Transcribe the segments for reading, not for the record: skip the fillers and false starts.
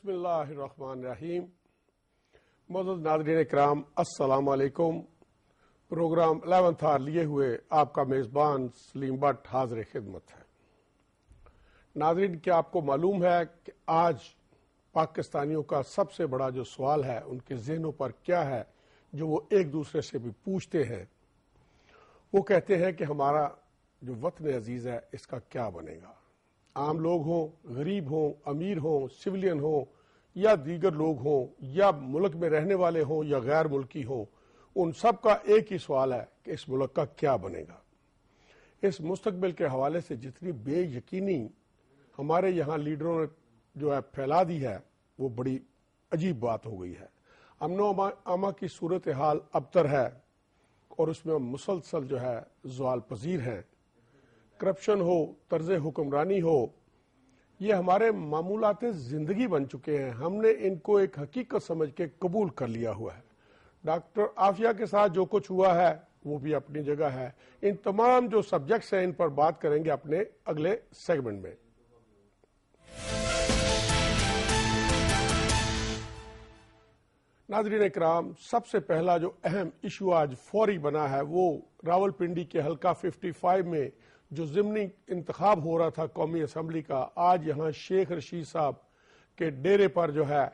بسم اللہ الرحمن الرحیم۔ معزز ناظرین اکرام، السلام علیکم۔ پروگرام 11th آور لیے ہوئے آپ کا میزبان سلیم بٹ حاضر خدمت ہے۔ ناظرین، کیا آپ کو معلوم ہے کہ آج پاکستانیوں کا سب سے بڑا جو سوال ہے ان کے ذہنوں پر کیا ہے، جو وہ ایک دوسرے سے بھی پوچھتے ہیں؟ وہ کہتے ہیں کہ ہمارا جو وطن عزیز ہے اس کا کیا بنے گا؟ عام لوگ ہوں، غریب ہوں، امیر ہوں، سویلین ہوں یا دیگر لوگ ہوں یا ملک میں رہنے والے ہوں یا غیر ملکی ہوں، ان سب کا ایک ہی سوال ہے کہ اس ملک کا کیا بنے گا۔ اس مستقبل کے حوالے سے جتنی بے یقینی ہمارے یہاں لیڈروں نے جو ہے پھیلا دی ہے، وہ بڑی عجیب بات ہو گئی ہے۔ امن و امان کی صورتحال ابتر ہے اور اس میں مسلسل جو ہے زوال پذیر ہیں۔ کرپشن ہو، طرز حکمرانی ہو، یہ ہمارے معمولات زندگی بن چکے ہیں۔ ہم نے ان کو ایک حقیقت سمجھ کے قبول کر لیا ہوا ہے۔ ڈاکٹر عافیہ کے ساتھ جو کچھ ہوا ہے وہ بھی اپنی جگہ ہے۔ ان تمام جو سبجیکٹس ہیں ان پر بات کریں گے اپنے اگلے سیگمنٹ میں۔ ناظرین اکرام، سب سے پہلا جو اہم ایشو آج فوری بنا ہے وہ راولپنڈی کے حلقہ 55 میں جو ضمنی انتخاب ہو رہا تھا قومی اسمبلی کا، آج یہاں شیخ رشید صاحب کے ڈیرے پر جو ہے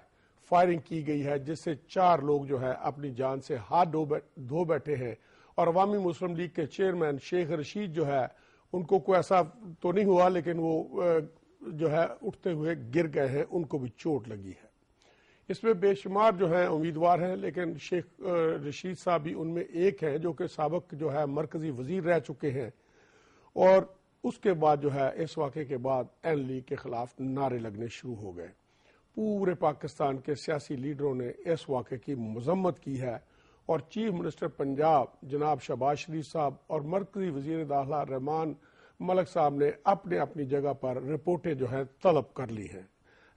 فائرنگ کی گئی ہے، جس سے 4 لوگ جو ہے اپنی جان سے ہاتھ دھو بیٹھے ہیں۔ اور عوامی مسلم لیگ کے چیئرمین شیخ رشید جو ہے ان کو کوئی ایسا تو نہیں ہوا، لیکن وہ جو ہے اٹھتے ہوئے گر گئے ہیں، ان کو بھی چوٹ لگی ہے۔ اس میں بے شمار جو ہیں امیدوار ہیں، لیکن شیخ رشید صاحب بھی ان میں ایک ہیں جو کہ سابق جو ہے مرکزی وزیر رہ چکے ہیں۔ اور اس کے بعد جو ہے اس واقعے کے بعد این لیگ کے خلاف نعرے لگنے شروع ہو گئے۔ پورے پاکستان کے سیاسی لیڈروں نے اس واقعے کی مذمت کی ہے اور چیف منسٹر پنجاب جناب شہباز شریف صاحب اور مرکزی وزیر داخلہ رحمان ملک صاحب نے اپنے اپنی جگہ پر رپورٹیں جو ہے طلب کر لی ہیں۔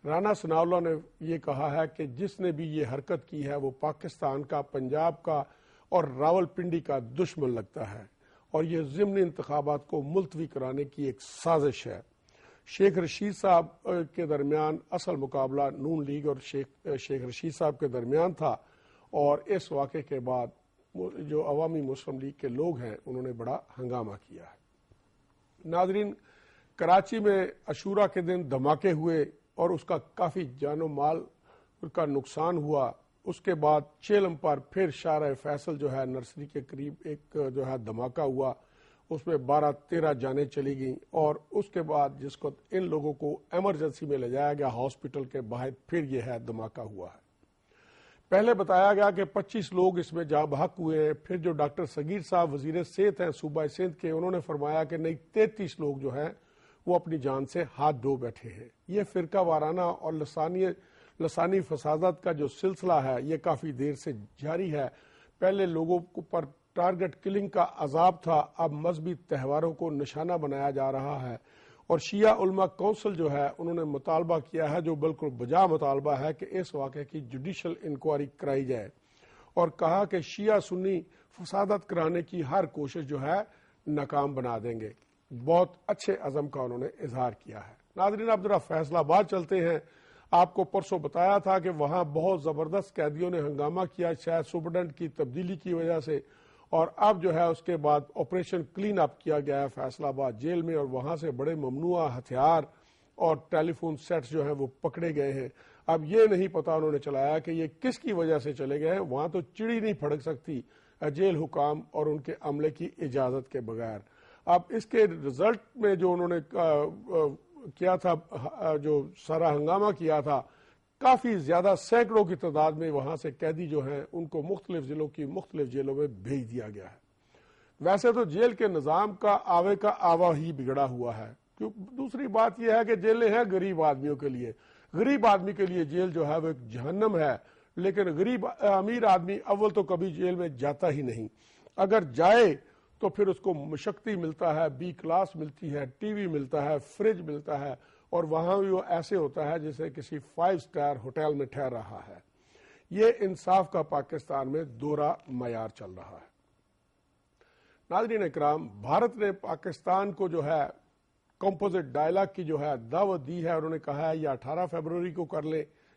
رانا ثناءاللہ نے یہ کہا ہے کہ جس نے بھی یہ حرکت کی ہے وہ پاکستان کا، پنجاب کا اور راولپنڈی کا دشمن لگتا ہے اور یہ ضمنی انتخابات کو ملتوی کرانے کی ایک سازش ہے۔ شیخ رشید صاحب کے درمیان اصل مقابلہ نون لیگ اور شیخ رشید صاحب کے درمیان تھا، اور اس واقعے کے بعد جو عوامی مسلم لیگ کے لوگ ہیں انہوں نے بڑا ہنگامہ کیا ہے۔ ناظرین، کراچی میں عاشورہ کے دن دھماکے ہوئے اور اس کا کافی جان و مال کا نقصان ہوا۔ اس کے بعد چیلم پر پھر شارع فیصل جو ہے نرسری کے قریب ایک جو ہے دھماکہ ہوا، اس میں 12-13 جانیں چلی گئیں، اور اس کے بعد جس کو ان لوگوں کو ایمرجنسی میں لے جایا گیا ہاسپٹل کے باہر، پھر یہ ہے دھماکہ ہوا ہے۔ پہلے بتایا گیا کہ 25 لوگ اس میں جاں بحق ہوئے ہیں، پھر جو ڈاکٹر صغیر صاحب وزیر صحت ہیں صوبہ سندھ کے، انہوں نے فرمایا کہ نہیں، 33 لوگ جو ہیں وہ اپنی جان سے ہاتھ دھو بیٹھے ہیں۔ یہ فرقہ وارانہ اور لسانی فسادات کا جو سلسلہ ہے یہ کافی دیر سے جاری ہے۔ پہلے لوگوں پر ٹارگٹ کلنگ کا عذاب تھا، اب مذہبی تہواروں کو نشانہ بنایا جا رہا ہے۔ اور شیعہ علماء کونسل جو ہے انہوں نے مطالبہ کیا ہے، جو بالکل بجا مطالبہ ہے، کہ اس واقعے کی جوڈیشل انکوائری کرائی جائے، اور کہا کہ شیعہ سنی فسادات کرانے کی ہر کوشش جو ہے ناکام بنا دیں گے۔ بہت اچھے عزم کا انہوں نے اظہار کیا ہے۔ ناظرین، اب ذرا فیصل آباد چلتے ہیں۔ آپ کو پرسوں بتایا تھا کہ وہاں بہت زبردست قیدیوں نے ہنگامہ کیا، شاید سپرڈنٹ کی تبدیلی کی وجہ سے، اور اب جو ہے اس کے بعد آپریشن کلین اپ کیا گیا ہے فیصل آباد جیل میں، اور وہاں سے بڑے ممنوعہ ہتھیار اور ٹیلی فون سیٹس جو ہیں وہ پکڑے گئے ہیں۔ اب یہ نہیں پتا انہوں نے چلایا کہ یہ کس کی وجہ سے چلے گئے ہیں۔ وہاں تو چڑی نہیں پھڑک سکتی جیل حکام اور ان کے عملے کی اجازت کے بغیر۔ اب اس کے رزلٹ میں جو انہوں نے کیا تھا، جو سارا ہنگامہ کیا تھا، کافی زیادہ سینکڑوں کی تعداد میں وہاں سے قیدی جو ہیں ان کو مختلف ضلعوں کی مختلف جیلوں میں بھیج دیا گیا ہے۔ ویسے تو جیل کے نظام کا آوا ہی بگڑا ہوا ہے۔ دوسری بات یہ ہے کہ جیلیں ہیں غریب آدمیوں کے لیے۔ غریب آدمی کے لیے جیل جو ہے وہ ایک جہنم ہے، لیکن امیر آدمی اول تو کبھی جیل میں جاتا ہی نہیں۔ اگر جائے تو پھر اس کو مشقتی ملتا ہے، بی کلاس ملتی ہے، ٹی وی ملتا ہے، فریج ملتا ہے، اور وہاں بھی وہ ایسے ہوتا ہے جیسے کسی 5 اسٹار ہوٹل میں ٹھہر رہا ہے۔ یہ انصاف کا پاکستان میں دوہرا معیار چل رہا ہے۔ ناظرین اکرام، بھارت نے پاکستان کو جو ہے کمپوزٹ ڈائلاگ کی جو ہے دعوت دی ہے، انہوں نے کہا ہے یہ 18 فروری کو کر لیں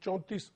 34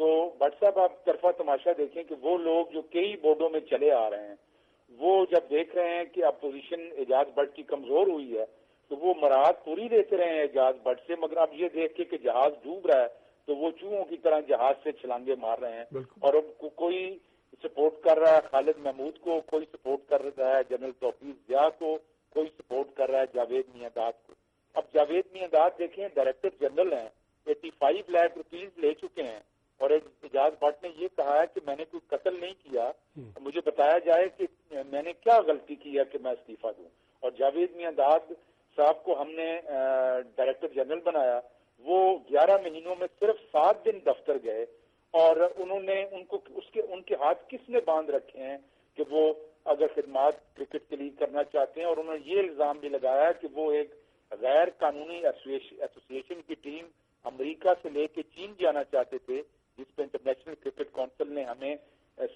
تو بٹ صاحب آپ طرفہ تماشا دیکھیں کہ وہ لوگ جو کئی بورڈوں میں چلے آ رہے ہیں وہ جب دیکھ رہے ہیں کہ اپوزیشن اعجاز بٹ کی کمزور ہوئی ہے تو وہ مراحت پوری دیتے رہے ہیں اعجاز بٹ سے، مگر اب یہ دیکھ کے کہ جہاز ڈوب رہا ہے تو وہ چوہوں کی طرح جہاز سے چھلانگے مار رہے ہیں، اور اب کوئی سپورٹ کر رہا ہے خالد محمود کو، کوئی سپورٹ کر رہا ہے جنرل توفیق ضیاء کو، کوئی سپورٹ کر رہا ہے جاوید میانداد کو۔ اب جاوید میانداد دیکھیں ڈائریکٹر جنرل ہیں، 85 لاکھ روپیز لے چکے ہیں، اور اعجاز بٹ نے یہ کہا ہے کہ میں نے کوئی قتل نہیں کیا، مجھے بتایا جائے کہ میں نے کیا غلطی کی ہے کہ میں استعفیٰ دوں۔ اور جاوید میانداد صاحب کو ہم نے ڈائریکٹر جنرل بنایا، وہ 11 مہینوں میں صرف 7 دن دفتر گئے، اور انہوں نے ان کے ہاتھ کس نے باندھ رکھے ہیں کہ وہ اگر خدمات کرکٹ کے لیے کرنا چاہتے ہیں، اور انہوں نے یہ الزام بھی لگایا کہ وہ ایک غیر قانونی ایسوسیشن کی ٹیم امریکہ سے لے کے چین جانا چاہتے تھے، جس پہ انٹرنیشنل کرکٹ کونسل نے ہمیں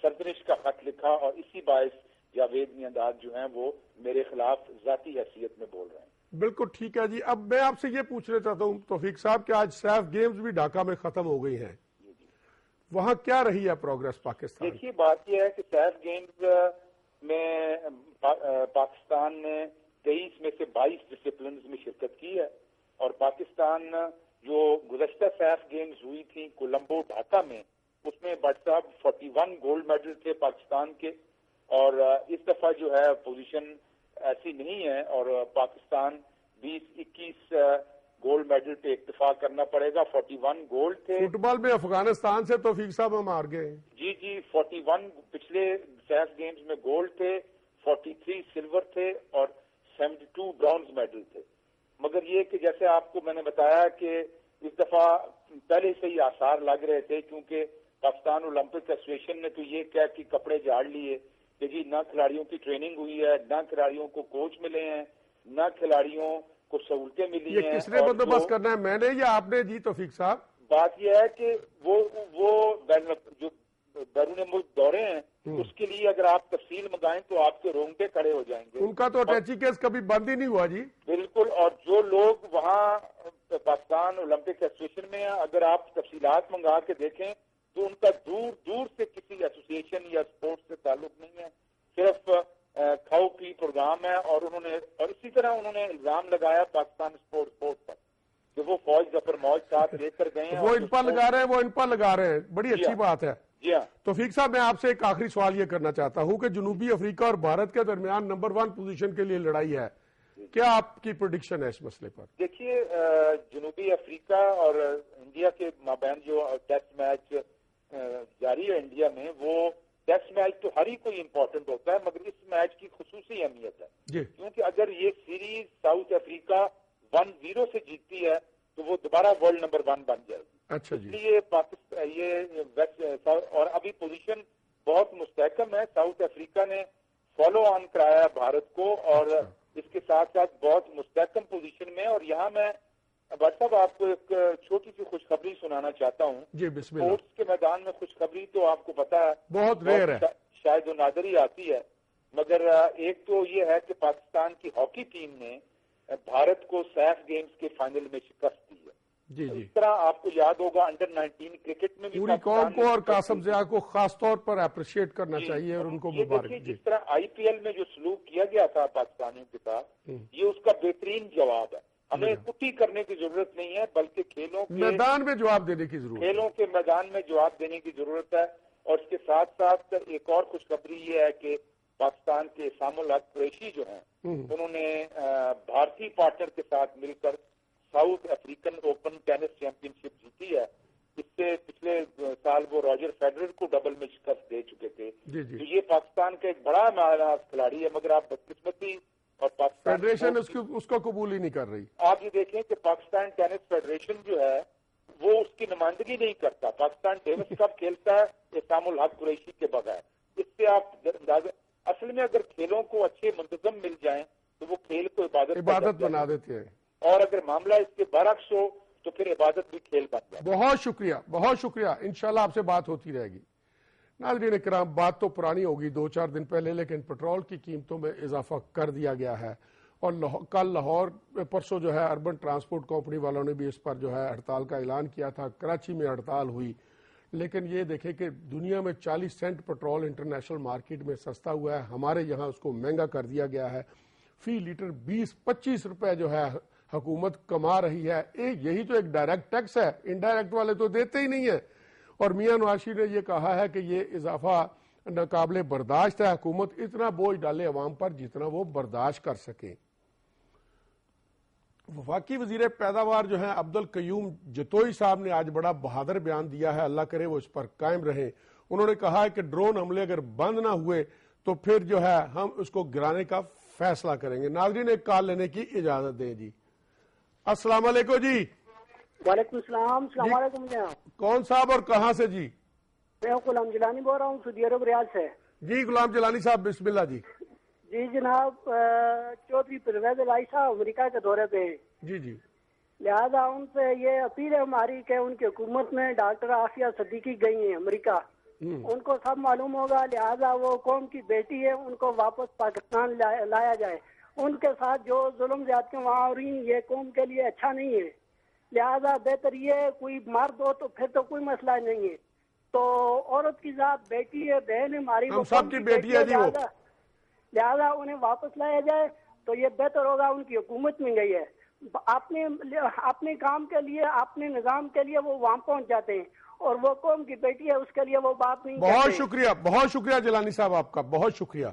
سرزنش کا خط لکھا، اور اسی باعث جاوید میانداد جو ہیں وہ میرے خلاف ذاتی حیثیت میں بول رہے ہیں۔ بالکل ٹھیک ہے جی۔ اب میں آپ سے یہ پوچھنا چاہتا ہوں توفیق صاحب کہ آج سیف گیمز بھی ڈھاکہ میں ختم ہو گئی ہیں، وہاں کیا رہی ہے پروگرس پاکستان؟ دیکھیے بات یہ ہے کہ سیف گیمز میں پاکستان نے 23 میں سے 22 ڈسپلنز میں شرکت کی ہے، اور پاکستان جو گزشتہ سیف گیمز ہوئی تھی کولمبو ڈھاکہ میں، اس میں بٹ صاحب 41 گولڈ میڈل تھے پاکستان کے، اور اس دفعہ جو ہے پوزیشن ایسی نہیں ہے، اور پاکستان 20-21 گولڈ میڈل پہ اکتفا کرنا پڑے گا۔ 41 گولڈ تھے فٹ بال میں افغانستان سے توفیق صاحب ہم ہار گئے۔ جی 41 پچھلے سیف گیمز میں گولڈ تھے، 43 سلور تھے، اور 72 برونز میڈل تھے، مگر یہ کہ جیسے آپ کو میں نے بتایا کہ اس دفعہ پہلے سے ہی آثار لگ رہے تھے، کیونکہ پاکستان اولمپک ایسوسیشن نے تو یہ کہہ کہ کپڑے جھاڑ لیے کہ جی نہ کھلاڑیوں کی ٹریننگ ہوئی ہے، نہ کھلاڑیوں کو کوچ ملے ہیں، نہ کھلاڑیوں کو سہولتیں ملی ہیں۔ یہ کس نے بندوبست کرنا ہے، میں نے یا آپ نے جی توفیق صاحب؟ بات یہ ہے کہ وہ جو بیرون ملک دورے ہیں اس کے لیے اگر آپ تفصیل منگائیں تو آپ کے رونگٹے کھڑے ہو جائیں گے۔ ان کا تو اٹیچی کیس کبھی بند ہی نہیں ہوا جی۔ بالکل، اور جو لوگ وہاں پاکستان اولمپک ایسوسیشن میں ہیں، اگر آپ تفصیلات منگا کے دیکھیں تو ان کا دور دور سے کسی ایسوسیشن یا سپورٹس سے تعلق نہیں ہے، صرف کھاؤ پی پروگرام ہے، اور اسی طرح انہوں نے الزام لگایا پاکستان سپورٹ پر کہ وہ فوج ظفر موج ساتھ لے کر گئے ہیں، وہ ان پر لگا رہے ہیں، بڑی اچھی بات ہے۔ جی ہاں توفیق صاحب میں آپ سے ایک آخری سوال یہ کرنا چاہتا ہوں کہ جنوبی افریقہ اور بھارت کے درمیان نمبر 1 پوزیشن کے لیے لڑائی ہے، کیا آپ کی پریڈکشن ہے اس مسئلے پر؟ دیکھیے جنوبی افریقہ اور انڈیا کے مابین جو ٹیسٹ میچ جاری ہے انڈیا میں، وہ ٹیسٹ میچ تو ہر ہی کوئی امپورٹنٹ ہوتا ہے، مگر اس میچ کی خصوصی اہمیت ہے کیونکہ اگر یہ سیریز ساؤتھ افریقہ 1-0 سے جیتتی ہے تو وہ دوبارہ ورلڈ نمبر 1 بن جائے گی۔ اچھا جی، اس لیے پاکستان اور ابھی پوزیشن بہت مستحکم ہے، ساؤتھ افریقہ نے فالو آن کرایا بھارت کو، اور اس کے ساتھ ساتھ بہت مستحکم پوزیشن میں۔ اور یہاں میں بٹ صاحب آپ کو ایک چھوٹی سی خوشخبری سنانا چاہتا ہوں جی بسم اللہ۔ اسپورٹس کے میدان میں خوشخبری تو آپ کو پتا ہے بہت ریئر ہے، شاید وہ نادر ہی آتی ہے، مگر ایک تو یہ ہے کہ پاکستان کی ہاکی ٹیم نے بھارت کو سیف گیمز کے فائنل میں شکست دی ہے۔ جی جی، اس طرح آپ کو یاد ہوگا انڈر 19 کرکٹ میں بھی پوری قوم کو اور قاسم ضیاء کو خاص طور پر اپریشیٹ کرنا چاہیے اور ان کو مبارک۔ جس طرح آئی پی ایل میں جو سلوک کیا گیا تھا پاکستانیوں کے ساتھ، یہ اس کا بہترین جواب ہے۔ ہمیں کٹی کرنے کی ضرورت نہیں ہے، بلکہ کھیلوں کے میدان میں جواب دینے کی ضرورت ہے، کھیلوں کے میدان میں جواب دینے کی ضرورت ہے۔ اور اس کے ساتھ ساتھ ایک اور خوشخبری یہ ہے کہ پاکستان کے اسام الحق قریشی جو ہیں انہوں نے بھارتی پارٹنر کے ساتھ مل کر South African Open tennis championship جیتی ہے۔ اس سے پچھلے سال وہ راجر فیڈرر کو ڈبل میں شکست دے چکے تھے۔ تو یہ پاکستان کا ایک بڑا نامور کھلاڑی ہے، مگر آپ بدقسمتی اور پاکستان فیڈریشن اس کو قبول ہی نہیں کر رہی۔ آپ یہ دیکھیں کہ پاکستان ٹینس فیڈریشن جو ہے وہ اس کی نمائندگی نہیں کرتا۔ پاکستان ڈیوس کپ کھیلتا ہے اسام الحق قریشی کے بغیر۔ اس سے آپ اصل میں اگر کھیلوں کو اچھے منتظم مل جائیں تو وہ کھیل کو عبادت بنا دیتے ہیں، اور اگر معاملہ اس کے برعکس ہو تو پھر عبادت بھی کھیل بن جائے۔ بہت شکریہ، انشاءاللہ آپ سے بات ہوتی رہے گی۔ ناظرین کرام، بات تو پرانی ہوگی 2-4 دن پہلے، لیکن پیٹرول کی قیمتوں میں اضافہ کر دیا گیا ہے، اور کل لاہور پرسوں جو ہے اربن ٹرانسپورٹ کمپنی والوں نے بھی اس پر جو ہے ہڑتال کا اعلان کیا تھا، کراچی میں ہڑتال ہوئی۔ لیکن یہ دیکھیں کہ دنیا میں 40 سینٹ پیٹرول انٹرنیشنل مارکیٹ میں سستا ہوا ہے، ہمارے یہاں اس کو مہنگا کر دیا گیا ہے. فی لیٹر 20-25 روپے جو ہے حکومت کما رہی ہے. یہی تو ایک ڈائریکٹ ٹیکس ہے، انڈائریکٹ والے تو دیتے ہی نہیں ہیں. اور میاں نواز شریف نے یہ کہا ہے کہ یہ اضافہ ناقابل برداشت ہے، حکومت اتنا بوجھ ڈالے عوام پر جتنا وہ برداشت کر سکیں. وفاقی وزیر پیداوار جو ہیں عبدالقیوم جتوئی صاحب نے آج بڑا بہادر بیان دیا ہے، اللہ کرے وہ اس پر قائم رہیں. انہوں نے کہا ہے کہ ڈرون حملے اگر بند نہ ہوئے تو پھر جو ہے ہم اس کو گرانے کا فیصلہ کریں گے. ناظرین ایک کال لینے کی اجازت دیں جی. السلام علیکم جی. وعلیکم السلام. السلام علیکم جناب. کون صاحب اور کہاں سے جی؟ میں غلام جیلانی بول رہا ہوں سعودی عرب ریاض سے. جی غلام جیلانی صاحب بسم اللہ جی. جی جناب، چودھری پرویز الہی صاحب امریکہ کے دورے پہ ہیں. جی جی. لہذا ان سے یہ اپیل ہے ہماری کہ ان کی حکومت میں ڈاکٹر عافیہ صدیقی گئی ہیں امریکہ، ان کو سب معلوم ہوگا، لہذا وہ قوم کی بیٹی ہے، ان کو واپس پاکستان لایا جائے. ان کے ساتھ جو ظلم زیادتیاں وہاں ہو رہی ہیں یہ قوم کے لیے اچھا نہیں ہے. لہذا بہتر یہ کوئی مرد ہو تو پھر تو کوئی مسئلہ نہیں ہے، تو عورت کی ذات بیٹی ہے، بہن ہے ہماری، ہم سب کی بیٹی ہے جی. وہ لہذا انہیں واپس لایا جائے تو یہ بہتر ہوگا. ان کی حکومت میں گئی ہے، اپنے کام کے لیے، اپنے نظام کے لیے وہ وہاں پہنچ جاتے ہیں، اور وہ قوم کی بیٹی ہے اس کے لیے وہ بات نہیں کرتے. بہت شکریہ جیلانی صاحب آپ کا، بہت شکریہ.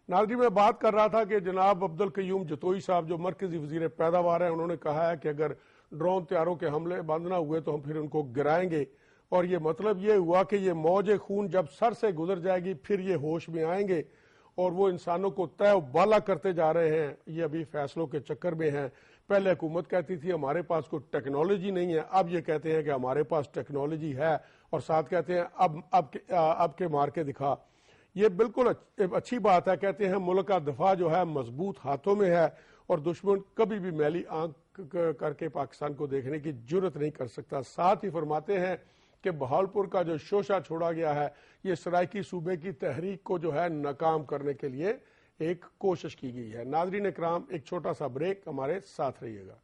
ناظرین میں بات کر رہا تھا کہ جناب عبدالقیوم جتوئی صاحب جو مرکزی وزیر پیداوار ہیں، انہوں نے کہا ہے کہ اگر ڈرون طیاروں کے حملے بند نہ ہوئے تو ہم پھر ان کو گرائیں گے. اور یہ مطلب یہ ہوا کہ یہ موج خون جب سر سے گزر جائے گی پھر یہ ہوش میں آئیں گے اور وہ انسانوں کو طے و بالا کرتے جا رہے ہیں. یہ ابھی فیصلوں کے چکر میں ہیں. پہلے حکومت کہتی تھی ہمارے پاس کوئی ٹیکنالوجی نہیں ہے، اب یہ کہتے ہیں کہ ہمارے پاس ٹیکنالوجی ہے، اور ساتھ کہتے ہیں اب کے مار کے دکھا. یہ بالکل اچھی بات ہے. کہتے ہیں ملک کا دفاع جو ہے مضبوط ہاتھوں میں ہے اور دشمن کبھی بھی میلی آنکھ کر کے پاکستان کو دیکھنے کی جرت نہیں کر سکتا. ساتھ ہی فرماتے ہیں کہ بہاولپور کا جو شوشہ چھوڑا گیا ہے یہ سرائکی صوبے کی تحریک کو جو ہے ناکام کرنے کے لیے ایک کوشش کی گئی ہے. ناظرین اکرام ایک چھوٹا سا بریک، ہمارے ساتھ رہیے گا.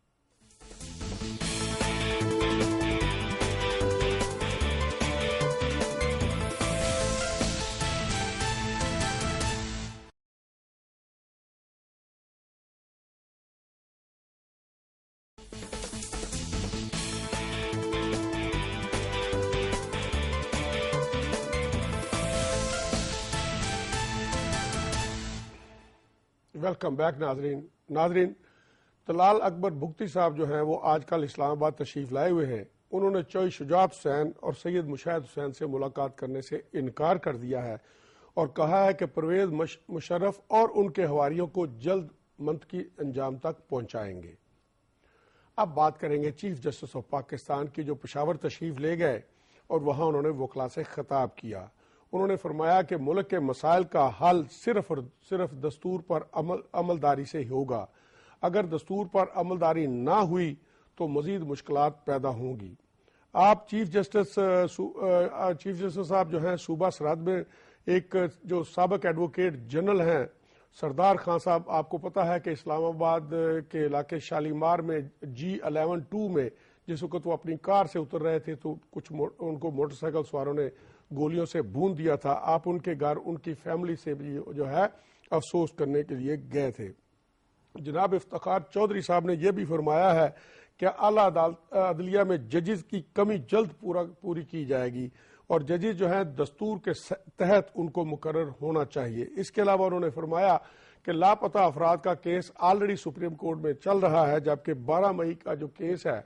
ویلکم بیک ناظرین طلال اکبر بھگتی صاحب جو ہیں وہ آج کل اسلام آباد تشریف لائے ہوئے ہیں. انہوں نے چوئی شجاعت حسین اور سید مشاہد حسین سے ملاقات کرنے سے انکار کر دیا ہے اور کہا ہے کہ پرویز مشرف اور ان کے حواریوں کو جلد منطقی انجام تک پہنچائیں گے. اب بات کریں گے چیف جسٹس آف پاکستان کی جو پشاور تشریف لے گئے اور وہاں انہوں نے وکلاء سے خطاب کیا. انہوں نے فرمایا کہ ملک کے مسائل کا حل صرف اور صرف دستور پر عملداری سے ہی ہوگا. اگر دستور پر عملداری نہ ہوئی تو مزید مشکلات پیدا ہوں گی. آپ چیف جسٹس صاحب جو ہیں صوبہ سرحد میں ایک جو سابق ایڈوکیٹ جنرل ہیں سردار خان صاحب، آپ کو پتا ہے کہ اسلام آباد کے علاقے شالیمار میں G11-2 میں جس وقت وہ اپنی کار سے اتر رہے تھے تو کچھ ان کو موٹر سائیکل سواروں نے گولیوں سے بھون دیا تھا. آپ ان کے گھر ان کی فیملی سے بھی جو ہے افسوس کرنے کے لیے گئے تھے. جناب افتخار چودھری صاحب نے یہ بھی فرمایا ہے کہ اعلیٰ عدلیہ میں ججز کی کمی جلد پوری کی جائے گی اور ججز جو ہیں دستور کے تحت ان کو مقرر ہونا چاہیے. اس کے علاوہ انہوں نے فرمایا کہ لاپتہ افراد کا کیس آلریڈی سپریم کورٹ میں چل رہا ہے، جبکہ 12 مئی کا جو کیس ہے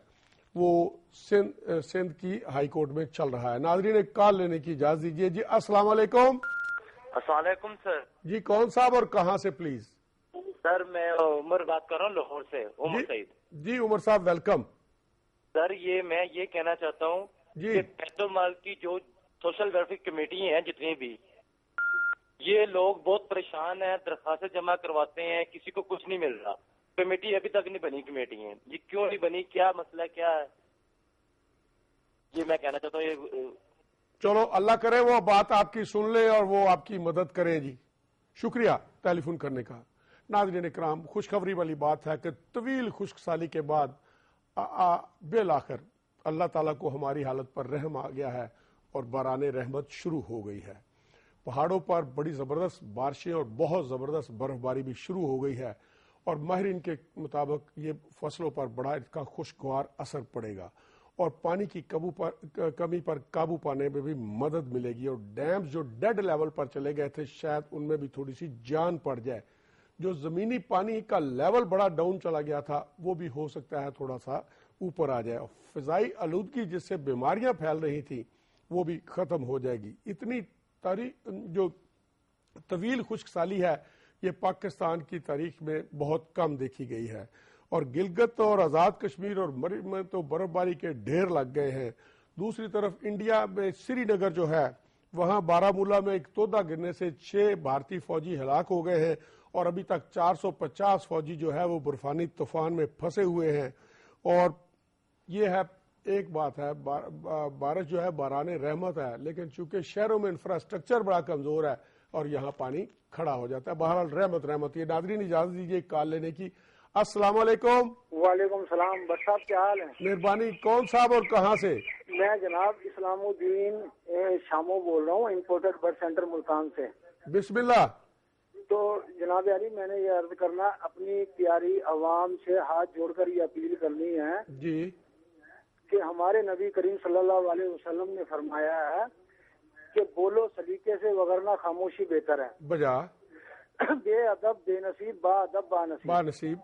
وہ سندھ کی ہائی کورٹ میں چل رہا ہے. ناظرین ایک کال لینے کی اجازت دیجیے. جی السلام علیکم. السلام علیکم سر. جی کون صاحب اور کہاں سے پلیز؟ سر میں عمر بات کر رہا ہوں لاہور سے. عمر سعید. جی عمر صاحب ویلکم. سر میں یہ کہنا چاہتا ہوں جی کہ بیت المال کی جو سوشل ویلفیئر کمیٹی ہیں جتنی بھی، یہ لوگ بہت پریشان ہیں، درخواستیں جمع کرواتے ہیں، کسی کو کچھ نہیں مل رہا. کمیٹی ابھی تک نہیں بنی. کمیٹی ہیں یہ کیوں نہیں بنی؟ کیا مسئلہ کیا ہے؟ یہ میں کہنا چاہتا ہوں. چلو اللہ کرے وہ بات آپ کی سن لے اور وہ آپ کی مدد کرے. جی شکریہ ٹیلی فون کرنے کا. ناظرین اکرام خوشخبری والی بات ہے کہ طویل خشک سالی کے بعد بالآخر اللہ تعالیٰ کو ہماری حالت پر رحم آ گیا ہے اور باران رحمت شروع ہو گئی ہے. پہاڑوں پر بڑی زبردست بارشیں اور بہت زبردست برف باری بھی شروع ہو گئی ہے اور ماہرین کے مطابق یہ فصلوں پر بڑا اس کا خوشگوار اثر پڑے گا اور پانی کی کمی پر قابو پانے میں بھی مدد ملے گی اور ڈیمز جو ڈیڈ لیول پر چلے گئے تھے شاید ان میں بھی تھوڑی سی جان پڑ جائے. جو زمینی پانی کا لیول بڑا ڈاؤن چلا گیا تھا وہ بھی ہو سکتا ہے تھوڑا سا اوپر آ جائے. فضائی آلودگی جس سے بیماریاں پھیل رہی تھیں وہ بھی ختم ہو جائے گی. اتنی جو طویل خشک سالی ہے یہ پاکستان کی تاریخ میں بہت کم دیکھی گئی ہے اور گلگت اور آزاد کشمیر اور مریم میں تو برف باری کے ڈھیر لگ گئے ہیں. دوسری طرف انڈیا میں سری نگر جو ہے وہاں بارامولہ میں ایک تودہ گرنے سے 6 بھارتی فوجی ہلاک ہو گئے ہیں اور ابھی تک 450 فوجی جو ہے وہ برفانی طوفان میں پھنسے ہوئے ہیں. اور یہ ہے ایک بات ہے بارش جو ہے باران رحمت ہے لیکن چونکہ شہروں میں انفراسٹرکچر بڑا کمزور ہے اور یہاں پانی کھڑا ہو جاتا ہے. بہرحال رحمت. یہ ناظرین اجازت دیجیے کال لینے کی. السلام علیکم. وعلیکم السلام. بٹ صاحب کیا حال ہے؟ مہربانی. کون صاحب اور کہاں سے؟ میں جناب اسلام الدین شامو بول رہا ہوں امپورٹڈ برڈ سینٹر ملتان سے. بسم اللہ. تو جناب علی میں نے یہ عرض کرنا اپنی پیاری عوام سے ہاتھ جوڑ کر یہ اپیل کرنی ہے جی کہ ہمارے نبی کریم صلی اللہ علیہ وسلم نے فرمایا ہے کہ بولو سلیقے سے وگرنہ خاموشی بہتر ہے. بجا بے ادب بے نصیب با ادب با نصیب.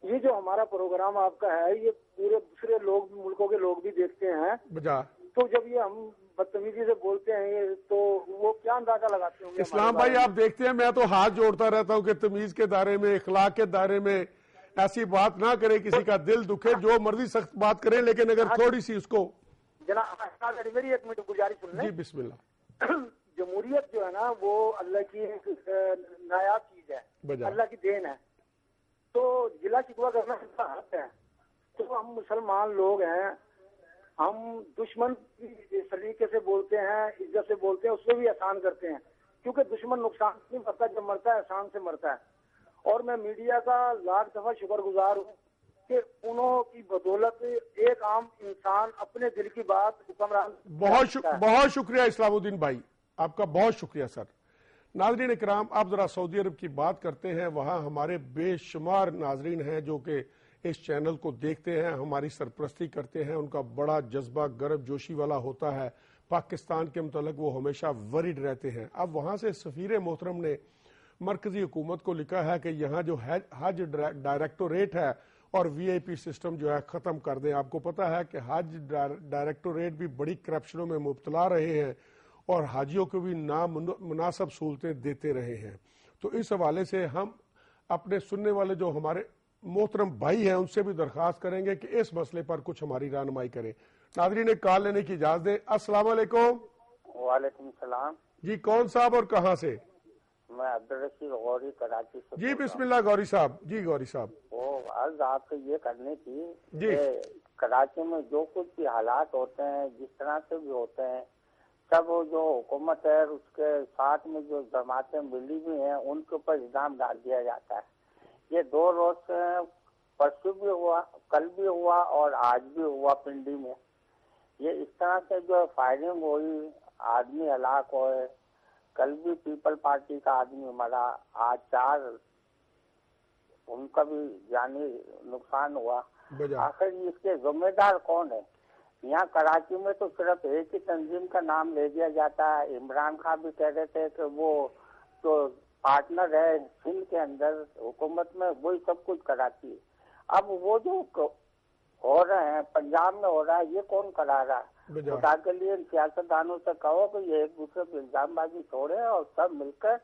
یہ جو ہمارا پروگرام آپ کا ہے یہ پورے دوسرے ملکوں کے لوگ بھی دیکھتے ہیں بجا. تو جب یہ ہم بدتمیزی سے بولتے ہیں تو وہ کیا اندازہ لگاتے ہوں گے؟ اسلام بھائی آپ دیکھتے ہیں میں تو ہاتھ جوڑتا رہتا ہوں کہ تمیز کے دائرے میں اخلاق کے دائرے میں ایسی بات نہ کرے کسی کا دل دکھے جو مرضی سخت بات کریں لیکن اگر تھوڑی سی اس کو جناب میری ایک منٹ گزارش سن لیں. جی بسم اللہ. جمہوریت جو ہے نا وہ اللہ کی ایک نایاب چیز ہے, اللہ کی دین ہے. تو ضلع شکوہ کرنا حق ہے. تو ہم مسلمان لوگ ہیں, ہم دشمن کی سلیقے سے بولتے ہیں, عزت سے بولتے ہیں, اس میں بھی احسان کرتے ہیں کیونکہ دشمن نقصان نہیں مرتا, جب مرتا ہے احسان سے مرتا ہے. اور میں میڈیا کا لاکھ دفعہ شکر گزار ہوں کہ انہوں کی بدولت ایک عام انسان اپنے دل کی بات حکمران. بہت شکریہ اسلام الدین بھائی, آپ کا بہت شکریہ سر. ناظرین اکرام آپ ذرا سعودی عرب کی بات کرتے ہیں. وہاں ہمارے بے شمار ناظرین ہیں جو کہ اس چینل کو دیکھتے ہیں, ہماری سرپرستی کرتے ہیں. ان کا بڑا جذبہ گرم جوشی والا ہوتا ہے. پاکستان کے متعلق وہ ہمیشہ ورڈ رہتے ہیں. اب وہاں سے سفیر محترم نے مرکزی حکومت کو لکھا ہے کہ یہاں جو حج ڈائریکٹوریٹ ہے اور وی آئی پی سسٹم جو ہے ختم کر دیں. آپ کو پتا ہے کہ حج ڈائریکٹوریٹ بھی بڑی کرپشنوں میں مبتلا رہے ہیں اور حاجیوں کو بھی نامناسب سہولتیں دیتے رہے ہیں. تو اس حوالے سے ہم اپنے سننے والے جو ہمارے محترم بھائی ہیں ان سے بھی درخواست کریں گے کہ اس مسئلے پر کچھ ہماری رہنمائی کریں. ناظرین کال لینے کی اجازت دیں. السلام علیکم. وعلیکم السلام. جی کون صاحب اور کہاں سے؟ میں عبدالرشید غوری کراچی سے. جی بسم اللہ گوری صاحب. جی گوری صاحب وہ عرض آپ سے یہ کرنی تھی جی کہ کراچی میں جو کچھ بھی حالات ہوتے ہیں جس طرح سے بھی ہوتے ہیں سب جو حکومت ہے اس کے ساتھ میں جو جماعتیں ملی ہوئی ہیں ان کے اوپر الزام ڈال دیا جاتا ہے. یہ 2 روز سے پرسوں بھی ہوا, کل بھی ہوا اور آج بھی ہوا پنڈی میں. یہ اس طرح سے جو فائرنگ ہوئی, آدمی ہلاک ہوئے, کل بھی پیپل پارٹی کا آدمی مرا, آج 4 ان کا بھی جانی نقصان ہوا. آخر اس کے ذمہ دار کون ہے؟ یہاں کراچی میں تو صرف ایک ہی تنظیم کا نام لے دیا جاتا ہے. عمران خان بھی کہہ رہے تھے کہ وہ جو پارٹنر ہے سندھ کے اندر حکومت میں وہی سب کچھ کراتی ہے. اب وہ جو ہو رہے ہیں پنجاب میں ہو رہا ہے یہ کون کرا رہا ہے؟ خدا کے لیے سیاستدانوں سے کہو کہ یہ ایک دوسرے پہ الزام بازی چھوڑے اور سب مل کر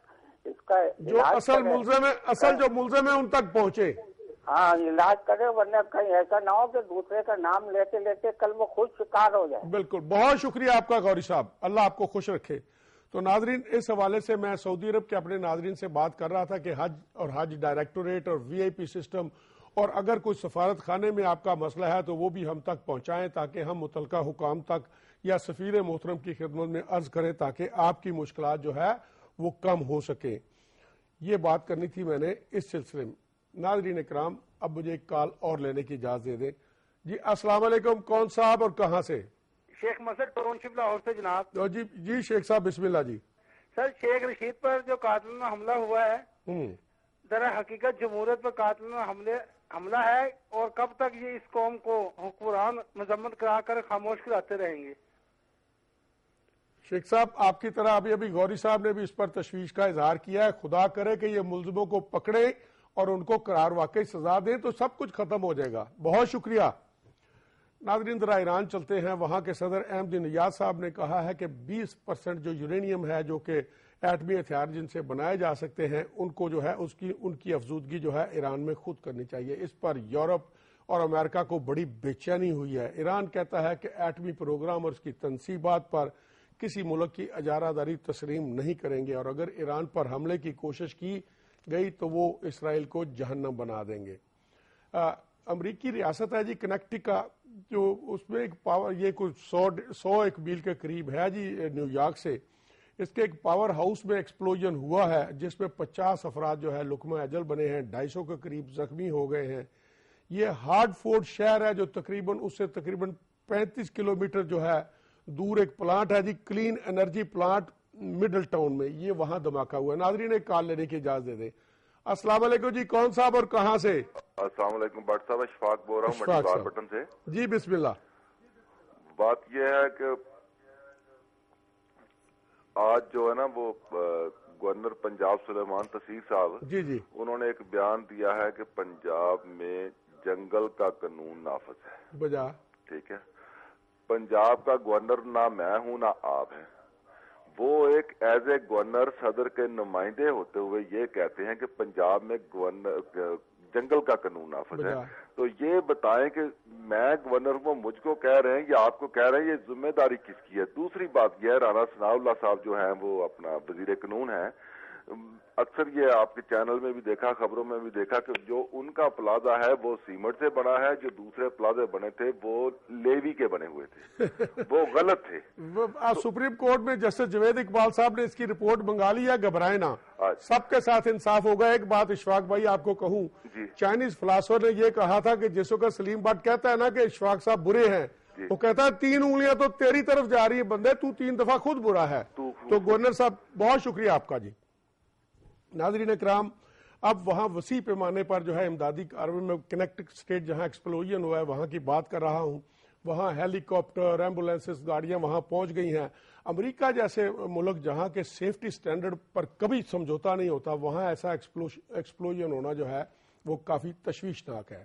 اس کا جو اصل ملزم ہے ان تک پہنچے. ہاں علاج کرے, ورنہ کہیں ایسا نہ ہو کہ دوسرے کا نام لیتے لیتے کل وہ خود شکار ہو جائے. بالکل. بہت شکریہ آپ کا غوری صاحب, اللہ آپ کو خوش رکھے. تو ناظرین اس حوالے سے میں سعودی عرب کے اپنے ناظرین سے بات کر رہا تھا کہ حج اور حج ڈائریکٹوریٹ اور وی آئی پی سسٹم اور اگر کوئی سفارت خانے میں آپ کا مسئلہ ہے تو وہ بھی ہم تک پہنچائیں تاکہ ہم متعلقہ حکام تک یا سفیر محترم کی خدمت میں عرض کریں تاکہ آپ کی مشکلات جو ہے وہ کم ہو سکیں. یہ بات کرنی تھی میں نے اس سلسلے میں. ناظرین اکرام اب مجھے ایک کال اور لینے کی اجازت دے دیں. جی السلام علیکم. کون صاحب اور کہاں سے؟ شیخ مسد ٹاؤن شپ لاہور سے جناب. جی شیخ صاحب بسم اللہ جی. سر شیخ رشید پر جو قاتلانہ حملہ ہوا ہے در حقیقت جمہوریت پر قاتلانہ حملہ ہے, اور کب تک یہ اس قوم کو حکمران مذمت کرا کر خاموش کراتے رہیں گے؟ شیخ صاحب آپ کی طرح ابھی غوری صاحب نے بھی اس پر تشویش کا اظہار کیا ہے. خدا کرے کہ یہ ملزموں کو پکڑے اور ان کو قرار واقعی سزا دیں تو سب کچھ ختم ہو جائے گا. بہت شکریہ. ناظرین ذرا ایران چلتے ہیں. وہاں کے صدر احمدی نژاد صاحب نے کہا ہے کہ 20% جو یورینیم ہے جو کہ ایٹمی ہتھیار جن سے بنائے جا سکتے ہیں ان کو جو ہے ان کی افزودگی جو ہے ایران میں خود کرنی چاہیے. اس پر یورپ اور امریکہ کو بڑی بے چینی ہوئی ہے. ایران کہتا ہے کہ ایٹمی پروگرام اور اس کی تنصیبات پر کسی ملک کی اجارہ داری تسلیم نہیں کریں گے, اور اگر ایران پر حملے کی کوشش کی گئی تو وہ اسرائیل کو جہنم بنا دیں گے. امریکی ریاست ہے جی کنیکٹیکا, جو اس میں ایک پاور, یہ کچھ 100 میل کے قریب ہے جی نیو یارک سے. اس کے ایک پاور ہاؤس میں ایکسپلوژن ہوا ہے جس میں 50 افراد جو ہے لقمہ اجل بنے ہیں, 250 کے قریب زخمی ہو گئے ہیں. یہ ہارڈ فورڈ شہر ہے جو اس سے تقریباً 35 کلومیٹر جو ہے دور ایک پلانٹ ہے جی, clean energy plant middle town میں. یہ وہاں دھماکہ ہوا ہے. ناظرین ایک کال لینے کی اجازت دے دیں. السلام علیکم جی, کون صاحب اور کہاں سے؟ السلام علیکم بٹ صاحب, اشفاق بول رہا ہوں مٹی بٹن سے. جی بسم اللہ. بات یہ ہے کہ آج جو ہے نا وہ گورنر پنجاب سلیمان تسیر صاحب جی انہوں نے ایک بیان دیا ہے کہ پنجاب میں جنگل کا قانون نافذ ہے بجا. ٹھیک ہے, پنجاب کا گورنر نہ میں ہوں نہ آپ ہیں. وہ ایک ایز اے گورنر صدر کے نمائندے ہوتے ہوئے یہ کہتے ہیں کہ پنجاب میں جنگل کا قانون نافذ ہے. تو یہ بتائیں کہ میں گورنر کو مجھ کو کہہ رہے ہیں یا آپ کو کہہ رہے ہیں, یہ ذمہ داری کس کی ہے؟ دوسری بات یہ ہے, رانا ثناء اللہ صاحب جو ہیں وہ اپنا وزیر قانون ہیں, اکثر یہ آپ کے چینل میں بھی دیکھا, خبروں میں بھی دیکھا کہ جو ان کا پلازا ہے وہ سیمنٹ سے بنا ہے, جو دوسرے پلازے بنے تھے وہ لیوی کے بنے ہوئے تھے, وہ غلط تھے. سپریم کورٹ میں جسٹس جوید اقبال صاحب نے اس کی رپورٹ منگا لی ہے, گھبرائے نہ, سب کے ساتھ انصاف ہوگا. ایک بات اشفاق بھائی آپ کو کہوں, چائنیز فلاسفر نے یہ کہا تھا کہ جس وقت سلیم بٹ کہتا ہے نا کہ اشفاق صاحب برے ہیں, وہ کہتا ہے 3 انگلیاں تو تیری طرف جا رہی ہے بندے, تو 3 دفعہ خود برا ہے. تو گورنر صاحب بہت شکریہ آپ کا جی. ناظرین اکرام, اب وہاں وسیع پیمانے پر جو ہے امدادی کارروائی میں کنیکٹک اسٹیٹ جہاں ایکسپلوژن ہوا ہے وہاں کی بات کر رہا ہوں. وہاں ہیلی کاپٹر, ایمبولینسز, گاڑیاں وہاں پہنچ گئی ہیں. امریکہ جیسے ملک جہاں کے سیفٹی سٹینڈرڈ پر کبھی سمجھوتا نہیں ہوتا, وہاں ایسا ایکسپلوژن ہونا جو ہے وہ کافی تشویشناک ہے.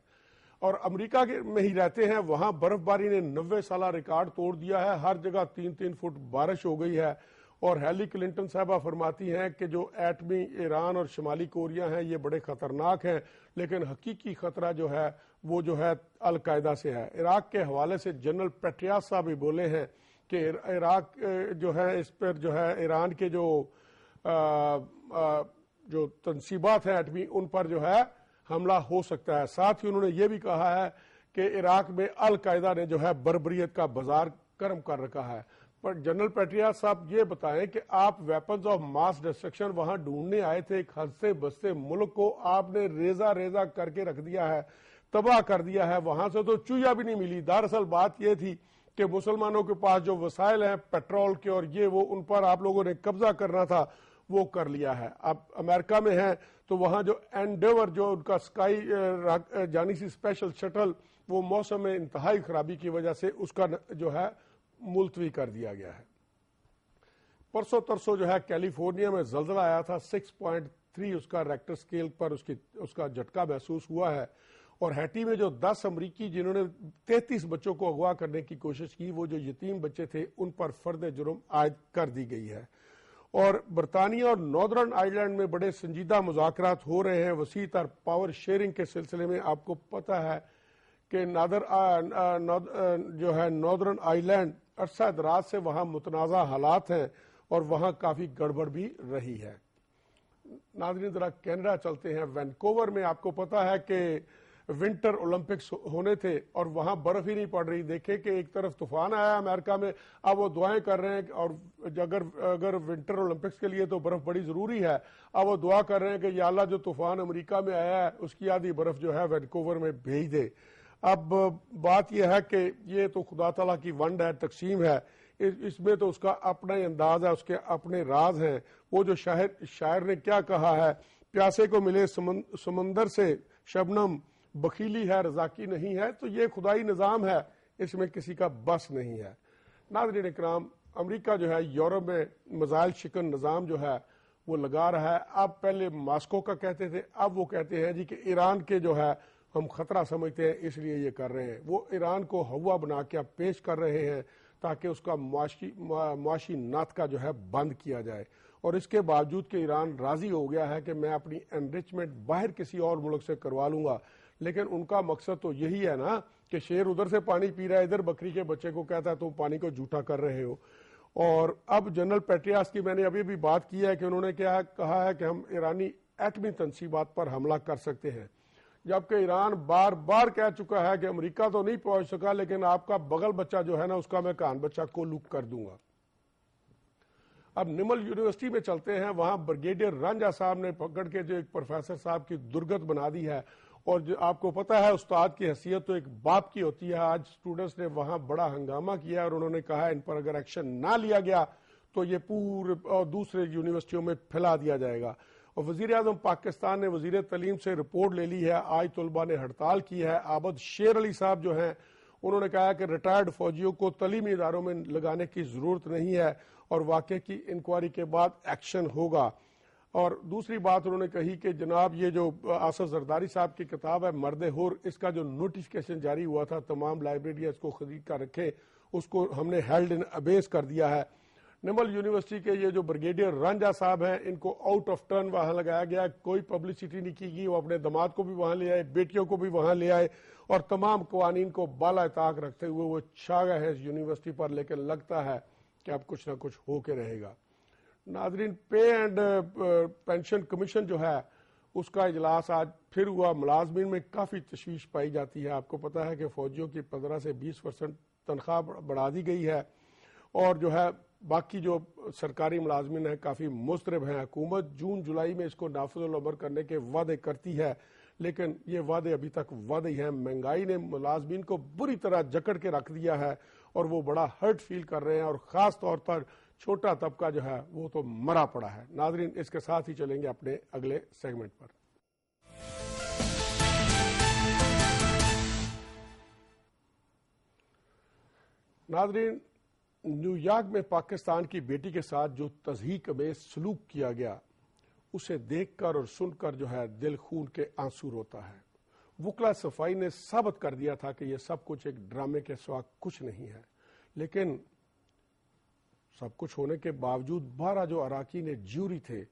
اور امریکہ میں ہی رہتے ہیں, وہاں برف باری نے 90 سالہ ریکارڈ توڑ دیا ہے. ہر جگہ 3-3 فٹ بارش ہو گئی ہے. اور ہیلی کلنٹن صاحبہ فرماتی ہیں کہ جو ایٹمی ایران اور شمالی کوریا ہیں یہ بڑے خطرناک ہیں, لیکن حقیقی خطرہ جو ہے وہ جو ہے القاعدہ سے ہے. عراق کے حوالے سے جنرل پیٹریاس صاحب بھی بولے ہیں کہ عراق جو ہے اس پر جو ہے ایران کے جو تنصیبات ہیں ایٹمی ان پر جو ہے حملہ ہو سکتا ہے. ساتھ ہی انہوں نے یہ بھی کہا ہے کہ عراق میں القاعدہ نے جو ہے بربریت کا بازار گرم کر رکھا ہے. پر جنرل پیٹریاس صاحب یہ بتائیں کہ آپ ویپنز آف ماس ڈسٹرکشن وہاں ڈھونڈنے آئے تھے, ایک ہنستے بستے ملک کو آپ نے ریزہ کر کے رکھ دیا ہے, تباہ کر دیا ہے. وہاں سے تو چویا بھی نہیں ملی. دراصل بات یہ تھی کہ مسلمانوں کے پاس جو وسائل ہیں پیٹرول کے اور یہ وہ, ان پر آپ لوگوں نے قبضہ کرنا تھا, وہ کر لیا ہے. اب امریکہ میں ہیں تو وہاں جو اینڈیور جو ان کا اسکائی جانی سی اسپیشل شٹل, وہ موسم میں انتہائی خرابی کی وجہ سے اس کا جو ہے ملتوی کر دیا گیا ہے. پرسوں ترسوں جو ہے کیلیفورنیا میں زلزلہ آیا تھا, 6.3 اس کا ریکٹر سکیل پر اس کا جھٹکا محسوس ہوا ہے. اور ہیٹی میں جو 10 امریکی جنہوں نے 33 بچوں کو اغوا کرنے کی کوشش کی, وہ جو یتیم بچے تھے ان پر فرد جرم عائد کر دی گئی ہے. اور برطانیہ اور ناردرن آئرلینڈ میں بڑے سنجیدہ مذاکرات ہو رہے ہیں وسیع تر پاور شیئرنگ کے سلسلے میں. آپ کو پتہ ہے کہ جو ہے ناردرن آئرلینڈ عرصہ دراز سے وہاں متنازع حالات ہیں اور وہاں کافی گڑبڑ بھی رہی ہے. ناظرین ذرا کینیڈا چلتے ہیں. وینکوور میں آپ کو پتا ہے کہ ونٹر اولمپکس ہونے تھے اور وہاں برف ہی نہیں پڑ رہی. دیکھیں کہ ایک طرف طوفان آیا امریکہ میں, اب وہ دعائیں کر رہے ہیں, اور اگر ونٹر اولمپکس کے لیے تو برف بڑی ضروری ہے, اب وہ دعا کر رہے ہیں کہ یا اللہ جو طوفان امریکہ میں آیا ہے اس کی آدھی برف جو ہے وینکوور میں بھیج دے. اب بات یہ ہے کہ یہ تو خدا تعالیٰ کی ونڈ ہے، تقسیم ہے، اس میں تو اس کا اپنا ہی انداز ہے، اس کے اپنے راز ہیں. وہ جو شاعر نے کیا کہا ہے، پیاسے کو ملے سمندر سے شبنم، بخیلی ہے رضاکی نہیں ہے، تو یہ خدائی نظام ہے، اس میں کسی کا بس نہیں ہے. ناظرین اکرام، امریکہ جو ہے یورپ میں میزائل شکن نظام جو ہے وہ لگا رہا ہے. اب پہلے ماسکو کا کہتے تھے، اب وہ کہتے ہیں جی کہ ایران کے جو ہے ہم خطرہ سمجھتے ہیں اس لیے یہ کر رہے ہیں. وہ ایران کو ہوا بنا کے اب پیش کر رہے ہیں تاکہ اس کا معاشی ناطقہ جو ہے بند کیا جائے. اور اس کے باوجود کہ ایران راضی ہو گیا ہے کہ میں اپنی انریچمنٹ باہر کسی اور ملک سے کروا لوں گا، لیکن ان کا مقصد تو یہی ہے نا کہ شیر ادھر سے پانی پی رہا ہے، ادھر بکری کے بچے کو کہتا ہے تم پانی کو جھوٹا کر رہے ہو. اور اب جنرل پیٹریاس کی میں نے ابھی بھی بات کی ہے کہ انہوں نے کیا کہا ہے کہ ہم ایرانی ایٹمی تنصیبات پر حملہ کر سکتے ہیں، جبکہ ایران بار بار کہہ چکا ہے کہ امریکہ تو نہیں پہنچ سکا، لیکن آپ کا بغل بچہ جو ہے نا اس کا میں کان بچہ کو لوک کر دوں گا. اب نمل یونیورسٹی میں چلتے ہیں، وہاں بریگیڈیئر رانجھا صاحب نے پکڑ کے جو ایک پروفیسر صاحب کی درگت بنا دی ہے. اور جو آپ کو پتا ہے استاد کی حیثیت تو ایک باپ کی ہوتی ہے. آج اسٹوڈنٹس نے وہاں بڑا ہنگامہ کیا اور انہوں نے کہا ان پر اگر ایکشن نہ لیا گیا تو یہ پورے دوسرے یونیورسٹیوں میں پھیلا دیا جائے گا. اور وزیر اعظم پاکستان نے وزیر تعلیم سے رپورٹ لے لی ہے. آج طلباء نے ہڑتال کی ہے. عابد شیر علی صاحب جو ہیں انہوں نے کہا کہ ریٹائرڈ فوجیوں کو تعلیمی اداروں میں لگانے کی ضرورت نہیں ہے اور واقعے کی انکوائری کے بعد ایکشن ہوگا. اور دوسری بات انہوں نے کہی کہ جناب یہ جو آصف زرداری صاحب کی کتاب ہے مرد حر، اس کا جو نوٹیفیکیشن جاری ہوا تھا تمام لائبریریاں اس کو خرید کر رکھے، اس کو ہم نے ہیلڈ ان ابیس کر دیا ہے. نمل یونیورسٹی کے یہ جو بریگیڈیئر رانجھا صاحب ہیں ان کو آؤٹ آف ٹرن وہاں لگایا گیا، کوئی پبلسٹی نہیں کی گئی. وہ اپنے داماد کو بھی وہاں لے آئے، بیٹیوں کو بھی وہاں لے آئے اور تمام قوانین کو بالا طاق رکھتے ہوئے وہ چھا گئے ہیں اس یونیورسٹی پر. لیکن لگتا ہے کہ اب کچھ نہ کچھ ہو کے رہے گا. ناظرین، پے اینڈ پینشن کمیشن جو ہے اس کا اجلاس آج پھر ہوا. ملازمین میں کافی تشویش پائی جاتی ہے. آپ کو پتا ہے کہ فوجیوں کی 15 سے 20% تنخواہ بڑھا دی گئی ہے اور جو ہے باقی جو سرکاری ملازمین ہیں کافی مضطرب ہیں. حکومت جون جولائی میں اس کو نافذ العمل کرنے کے وعدے کرتی ہے، لیکن یہ وعدے ابھی تک وعدے ہی ہیں. مہنگائی نے ملازمین کو بری طرح جکڑ کے رکھ دیا ہے اور وہ بڑا ہرٹ فیل کر رہے ہیں، اور خاص طور پر چھوٹا طبقہ جو ہے وہ تو مرا پڑا ہے. ناظرین، اس کے ساتھ ہی چلیں گے اپنے اگلے سیگمنٹ پر. ناظرین، نیو یارک میں پاکستان کی بیٹی کے ساتھ جو تضحیک امیز سلوک کیا گیا اسے دیکھ کر اور سن کر جو ہے دل خون کے آنسو روتا ہے. وکلا صفائی نے ثابت کر دیا تھا کہ یہ سب کچھ ایک ڈرامے کے سوا کچھ نہیں ہے، لیکن سب کچھ ہونے کے باوجود 12 جو اراکین جیوری تھے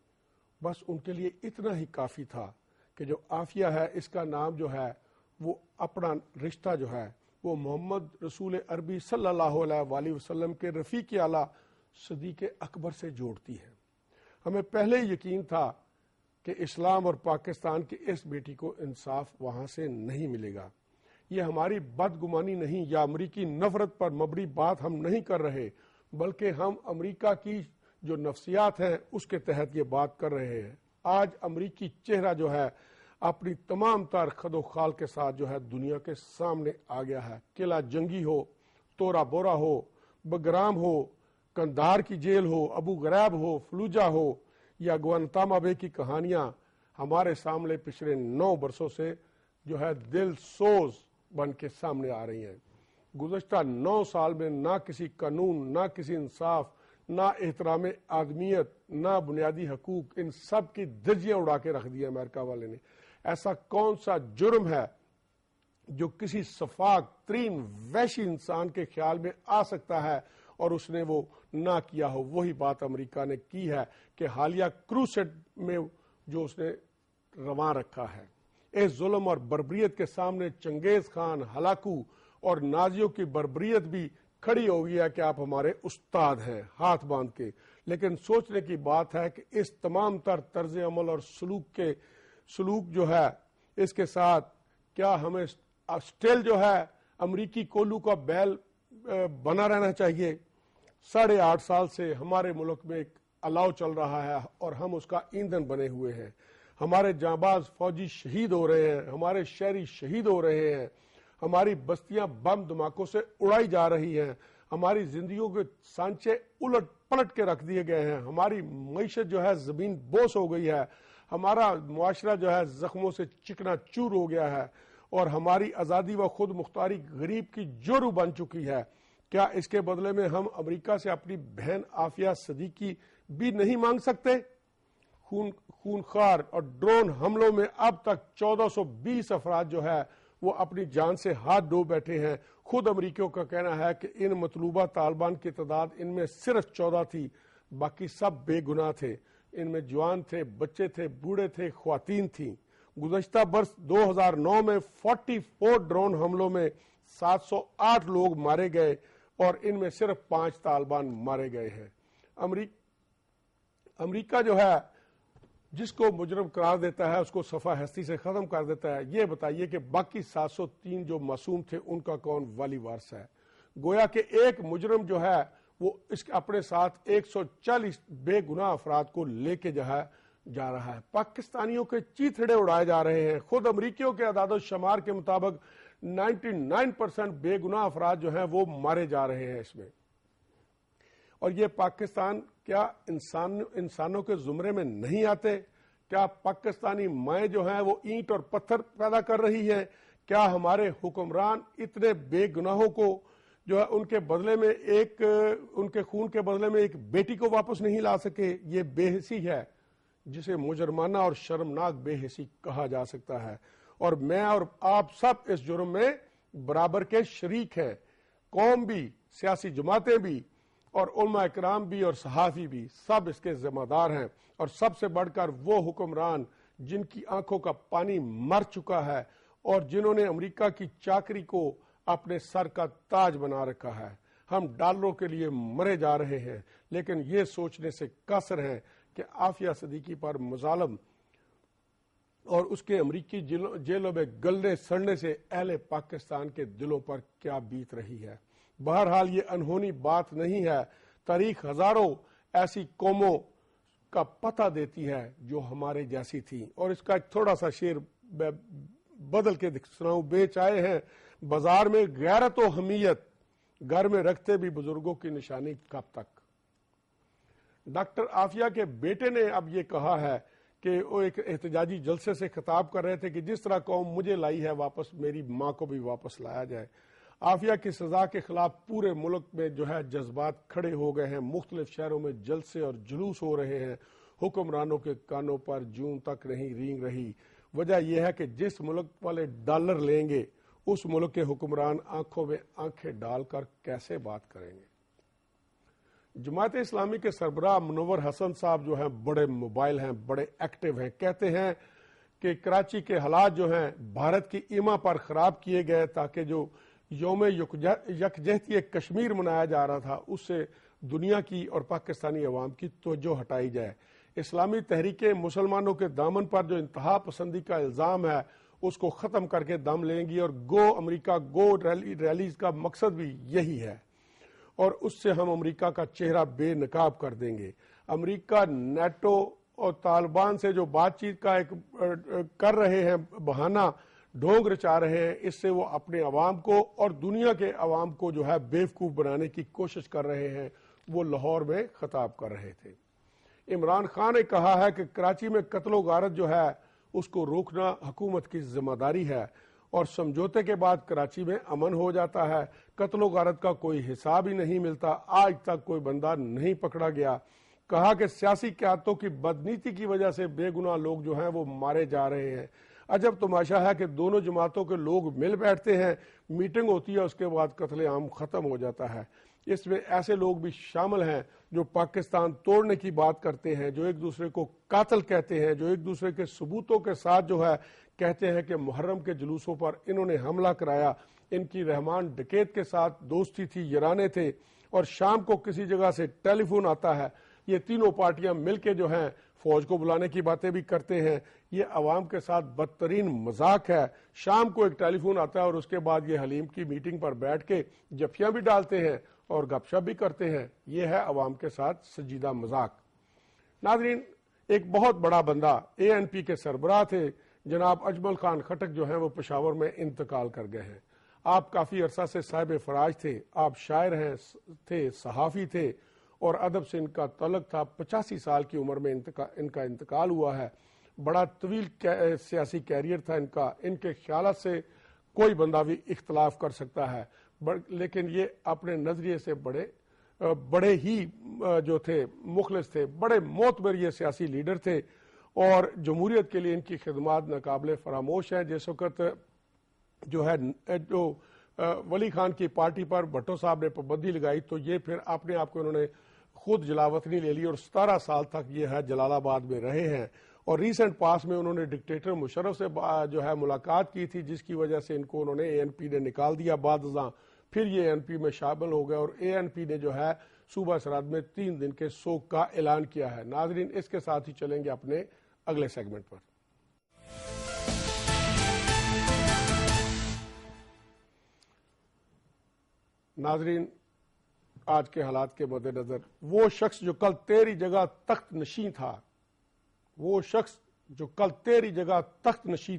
بس ان کے لیے اتنا ہی کافی تھا کہ جو عافیہ ہے اس کا نام جو ہے وہ اپنا رشتہ جو ہے وہ محمد رسول عربی صلی اللہ علیہ وآلہ وسلم کے رفیق اعلیٰ صدیق اکبر سے جوڑتی ہے. ہمیں پہلے یقین تھا کہ اسلام اور پاکستان کی اس بیٹی کو انصاف وہاں سے نہیں ملے گا. یہ ہماری بدگمانی نہیں یا امریکی نفرت پر مبنی بات ہم نہیں کر رہے، بلکہ ہم امریکہ کی جو نفسیات ہیں اس کے تحت یہ بات کر رہے ہیں. آج امریکی چہرہ جو ہے اپنی تمام تر خد و خال کے ساتھ جو ہے دنیا کے سامنے آ گیا ہے. قلعہ جنگی ہو، تورا بورا ہو، بگرام ہو، کندہار کی جیل ہو، ابو غریب ہو، فلوجہ ہو یا گوانتانامو بے کی کہانیاں ہمارے سامنے پچھلے 9 برسوں سے جو ہے دل سوز بن کے سامنے آ رہی ہیں. گزشتہ 9 سال میں نہ کسی قانون، نہ کسی انصاف، نہ احترام آدمیت، نہ بنیادی حقوق، ان سب کی دھجیاں اڑا کے رکھ دی امریکہ والے نے. ایسا کون سا جرم ہے جو کسی شفاق ترین وحشی انسان کے خیال میں آ سکتا ہے اور اس نے وہ نہ کیا ہو؟ وہی بات امریکہ نے کی ہے کہ حالیہ کروسیڈ میں جو اس نے رواں رکھا ہے. اس ظلم اور بربریت کے سامنے چنگیز خان، ہلاکو اور نازیوں کی بربریت بھی کھڑی ہو گئی ہے کہ آپ ہمارے استاد ہیں ہاتھ باندھ کے. لیکن سوچنے کی بات ہے کہ اس تمام تر طرز عمل اور سلوک جو ہے اس کے ساتھ کیا ہمیں اسٹل جو ہے امریکی کولو کا بیل بنا رہنا چاہیے؟ 8.5 سال سے ہمارے ملک میں ایک الاؤ چل رہا ہے اور ہم اس کا ایندھن بنے ہوئے ہیں. ہمارے جانباز فوجی شہید ہو رہے ہیں، ہمارے شہری شہید ہو رہے ہیں، ہماری بستیاں بم دھماکوں سے اڑائی جا رہی ہیں, ہماری زندگیوں کے سانچے الٹ پلٹ کے رکھ دیے گئے ہیں, ہماری معیشت جو ہے زمین بوس ہو گئی ہے, ہمارا معاشرہ جو ہے زخموں سے چکنا چور ہو گیا ہے, اور ہماری آزادی و خود مختاری غریب کی جورو بن چکی ہے. کیا اس کے بدلے میں ہم امریکہ سے اپنی بہن عافیہ صدیقی بھی نہیں مانگ سکتے؟ خونخوار اور ڈرون حملوں میں اب تک 1420 افراد جو ہے وہ اپنی جان سے ہاتھ دھو بیٹھے ہیں. خود امریکیوں کا کہنا ہے کہ ان مطلوبہ طالبان کی تعداد ان میں صرف 14 تھی, باقی سب بے گناہ تھے. ان میں جوان تھے, بچے تھے, بوڑھے تھے, خواتین تھیں. گزشتہ برس 2009 میں 44 ڈرون حملوں میں 708 لوگ مارے گئے اور ان میں صرف 5 طالبان مارے گئے ہیں. امریکہ جو ہے جس کو مجرم قرار دیتا ہے اس کو صفحہ ہستی سے ختم کر دیتا ہے. یہ بتائیے کہ باقی 703 جو معصوم تھے ان کا کون والی وارث ہے؟ گویا کہ ایک مجرم جو ہے وہ اپنے ساتھ 140 بے گناہ افراد کو لے کے جو ہے جا رہا ہے. پاکستانیوں کے چیتھڑے اڑائے جا رہے ہیں. خود امریکیوں کے اعداد و شمار کے مطابق 99% بے گناہ افراد جو ہیں وہ مارے جا رہے ہیں اس میں. اور یہ پاکستان کیا انسانوں کے زمرے میں نہیں آتے؟ کیا پاکستانی مائیں جو ہیں وہ اینٹ اور پتھر پیدا کر رہی ہیں؟ کیا ہمارے حکمران اتنے بے گناہوں کو جو ہے ان کے بدلے میں ان کے خون کے بدلے میں ایک بیٹی کو واپس نہیں لا سکے؟ یہ بے حسی ہے جسے مجرمانہ اور شرمناک بے حسی کہا جا سکتا ہے. اور میں اور آپ سب اس جرم میں برابر کے شریک ہیں. قوم بھی, سیاسی جماعتیں بھی, اور علماء اکرام بھی اور صحافی بھی, سب اس کے ذمہ دار ہیں. اور سب سے بڑھ کر وہ حکمران جن کی آنکھوں کا پانی مر چکا ہے اور جنہوں نے امریکہ کی چاکری کو اپنے سر کا تاج بنا رکھا ہے. ہم ڈالروں کے لیے مرے جا رہے ہیں, لیکن یہ سوچنے سے قاصر ہیں کہ عافیہ صدیقی پر مظالم اور اس کے امریکی جیلوں میں گلنے سڑنے سے اہل پاکستان کے دلوں پر کیا بیت رہی ہے. بہرحال یہ انہونی بات نہیں ہے. تاریخ ہزاروں ایسی قوموں کا پتہ دیتی ہے جو ہمارے جیسی تھی. اور اس کا ایک تھوڑا سا شعر بدل کے سناؤں. بیچ آئے ہیں بازار میں غیرت و حمیت, گھر میں رکھتے بھی بزرگوں کی نشانی کب تک. ڈاکٹر عافیہ کے بیٹے نے اب یہ کہا ہے کہ وہ ایک احتجاجی جلسے سے خطاب کر رہے تھے کہ جس طرح قوم مجھے لائی ہے واپس, میری ماں کو بھی واپس لایا جائے. عافیہ کی سزا کے خلاف پورے ملک میں جو ہے جذبات کھڑے ہو گئے ہیں. مختلف شہروں میں جلسے اور جلوس ہو رہے ہیں. حکمرانوں کے کانوں پر جون تک نہیں رینگ رہی. وجہ یہ ہے کہ جس ملک والے ڈالر لیں گے اس ملک کے حکمران آنکھوں میں آنکھیں ڈال کر کیسے بات کریں گے. جماعت اسلامی کے سربراہ منور حسن صاحب جو ہیں بڑے موبائل ہیں, بڑے ایکٹیو ہیں. کہتے ہیں کہ کراچی کے حالات جو ہیں بھارت کی ایما پر خراب کیے گئے تاکہ جو یوم یکجہتی کشمیر منایا جا رہا تھا اس سے دنیا کی اور پاکستانی عوام کی توجہ ہٹائی جائے. اسلامی تحریکیں مسلمانوں کے دامن پر جو انتہا پسندی کا الزام ہے اس کو ختم کر کے دم لیں گی. اور گو امریکہ گو ریلیز کا مقصد بھی یہی ہے, اور اس سے ہم امریکہ کا چہرہ بے نقاب کر دیں گے. امریکہ نیٹو اور طالبان سے جو بات چیت کا ایک کر رہے ہیں بہانہ ڈھونگ رچا رہے ہیں, اس سے وہ اپنے عوام کو اور دنیا کے عوام کو جو ہے بیوقوف بنانے کی کوشش کر رہے ہیں. وہ لاہور میں خطاب کر رہے تھے. عمران خان نے کہا ہے کہ کراچی میں قتل و غارت جو ہے اس کو روکنا حکومت کی ذمہ داری ہے, اور سمجھوتے کے بعد کراچی میں امن ہو جاتا ہے. قتل و غارت کا کوئی حساب ہی نہیں ملتا. آج تک کوئی بندہ نہیں پکڑا گیا. کہا کہ سیاسی قیادتوں کی بدنیتی کی وجہ سے بے گناہ لوگ جو ہیں وہ مارے جا رہے ہیں. عجب تماشا ہے کہ دونوں جماعتوں کے لوگ مل بیٹھتے ہیں, میٹنگ ہوتی ہے, اس کے بعد قتل عام ختم ہو جاتا ہے. اس میں ایسے لوگ بھی شامل ہیں جو پاکستان توڑنے کی بات کرتے ہیں, جو ایک دوسرے کو قاتل کہتے ہیں, جو ایک دوسرے کے ثبوتوں کے ساتھ جو ہے کہتے ہیں کہ محرم کے جلوسوں پر انہوں نے حملہ کرایا, ان کی رحمان ڈکیت کے ساتھ دوستی تھی, یرانے تھے, اور شام کو کسی جگہ سے ٹیلی فون آتا ہے. یہ تینوں پارٹیاں مل کے جو ہیں فوج کو بلانے کی باتیں بھی کرتے ہیں. یہ عوام کے ساتھ بدترین مذاق ہے. شام کو ایک ٹیلی فون آتا ہے اور اس کے بعد یہ حلیم کی میٹنگ پر بیٹھ کے جفیاں بھی ڈالتے ہیں اور گپ شپ بھی کرتے ہیں. یہ ہے عوام کے ساتھ سنجیدہ مذاق. ناظرین, ایک بہت بڑا بندہ ANP کے سربراہ تھے جناب اجمل خان خٹک جو ہیں وہ پشاور میں انتقال کر گئے ہیں. آپ کافی عرصہ سے صاحب فراج تھے، آپ شاعر تھے، صحافی تھے اور ادب سے ان کا تعلق تھا۔ 85 سال کی عمر میں ان کا انتقال ہوا ہے۔ بڑا طویل سیاسی کیریئر تھا ان کا۔ ان کے خیالات سے کوئی بندہ بھی اختلاف کر سکتا ہے، لیکن یہ اپنے نظریے سے بڑے ہی جو تھے مخلص تھے، بڑے معتبر یہ سیاسی لیڈر تھے اور جمہوریت کے لیے ان کی خدمات ناقابل فراموش ہیں۔ جس وقت جو ہے جو ولی خان کی پارٹی پر بھٹو صاحب نے پابندی لگائی تو یہ پھر اپنے آپ کو انہوں نے خود جلاوطنی لے لی اور 17 سال تک یہ ہے جلال آباد میں رہے ہیں۔ اور ریسنٹ پاس میں انہوں نے ڈکٹیٹر مشرف سے جو ہے ملاقات کی تھی، جس کی وجہ سے ان کو انہوں نے ANP نے نکال دیا بعد ازاں، پھر یہ ANP میں شامل ہو گئے اور ANP نے جو ہے صوبہ سرحد میں 3 دن کے سوگ کا اعلان کیا ہے۔ ناظرین، اس کے ساتھ ہی چلیں گے اپنے اگلے سیگمنٹ پر۔ ناظرین، آج کے حالات کے مد نظر وہ شخص جو کل تیری جگہ تخت نشین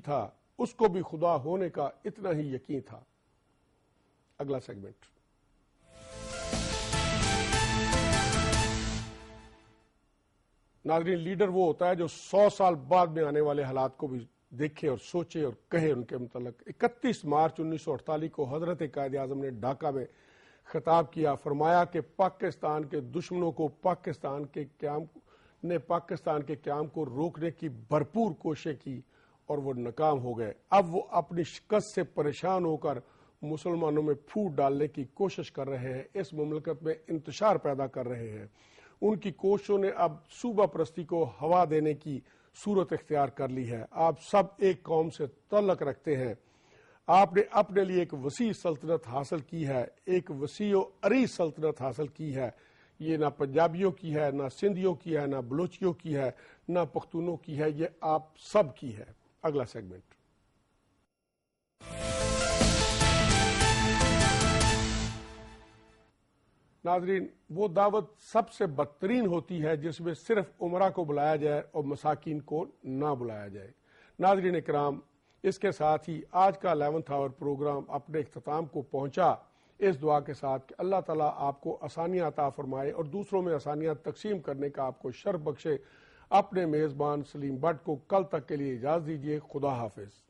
تھا، اس کو بھی خدا ہونے کا اتنا ہی یقین تھا۔ اگلا سیگمنٹ۔ ناظرین، لیڈر وہ ہوتا ہے جو 100 سال بعد میں آنے والے حالات کو بھی دیکھے اور سوچے اور کہے ان کے متعلق۔ 31 مارچ 1948 کو حضرت قائد اعظم نے ڈھاکہ میں خطاب کیا، فرمایا کہ پاکستان کے دشمنوں کو پاکستان کے قیام کو روکنے کی بھرپور کوشش کی اور وہ ناکام ہو گئے۔ اب وہ اپنی شکست سے پریشان ہو کر مسلمانوں میں پھوٹ ڈالنے کی کوشش کر رہے ہیں، اس مملکت میں انتشار پیدا کر رہے ہیں۔ ان کی کوششوں نے اب صوبہ پرستی کو ہوا دینے کی صورت اختیار کر لی ہے۔ آپ سب ایک قوم سے تعلق رکھتے ہیں، آپ نے اپنے لیے ایک وسیع سلطنت حاصل کی ہے، ایک وسیع و عریض سلطنت حاصل کی ہے۔ یہ نہ پنجابیوں کی ہے، نہ سندھیوں کی ہے، نہ بلوچیوں کی ہے، نہ پختونوں کی ہے، یہ آپ سب کی ہے۔ اگلا سیگمنٹ۔ ناظرین، وہ دعوت سب سے بدترین ہوتی ہے جس میں صرف عمرہ کو بلایا جائے اور مساکین کو نہ بلایا جائے۔ ناظرین اکرام، اس کے ساتھ ہی آج کا 11th آور پروگرام اپنے اختتام کو پہنچا، اس دعا کے ساتھ کہ اللہ تعالیٰ آپ کو آسانیاں عطا فرمائے اور دوسروں میں آسانیاں تقسیم کرنے کا آپ کو شرف بخشے۔ اپنے میزبان سلیم بٹ کو کل تک کے لیے اجازت دیجیے۔ خدا حافظ۔